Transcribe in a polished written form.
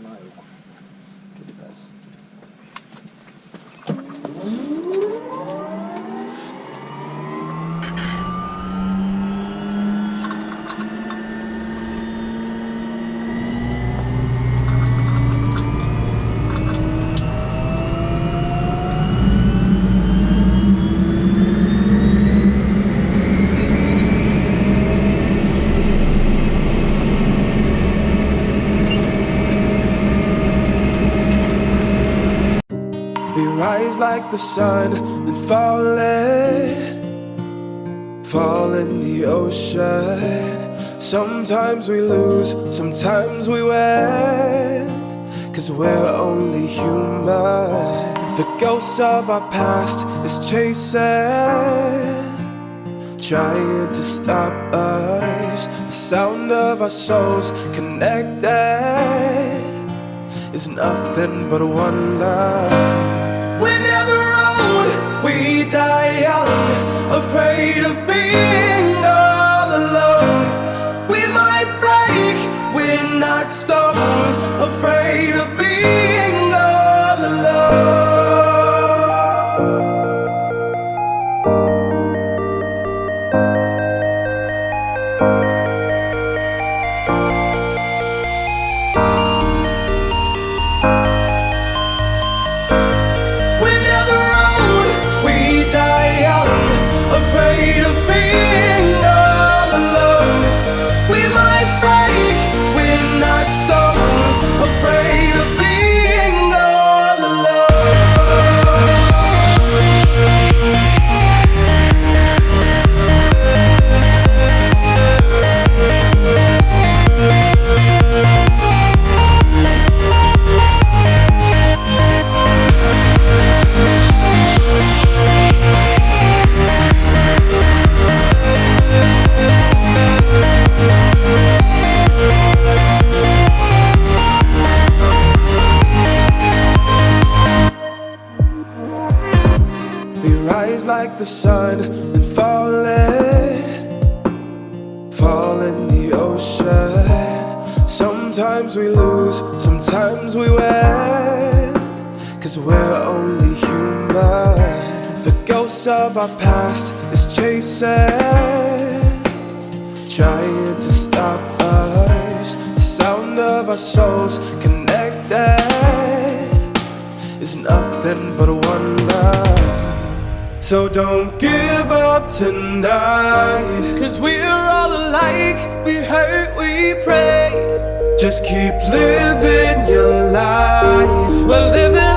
nayo huko kidibasi. We rise like the sun and fall in the ocean. Sometimes we lose, sometimes we win, 'cause we're only human. The ghost of our past is chasing, trying to stop us. The sound of our souls connected is nothing but one love. We're never old, we die young, afraid of being all alone. We might break, we're not stone, afraid of being all alone. Like the sun and fall in the ocean. Sometimes we lose, sometimes we win, 'cause we're only human. The ghost of our past is chasing, trying to stop us. The sound of our souls connected is nothing but one love. So don't give up tonight, 'cause we're all alike. We hurt, we pray. Just keep living your life. We're living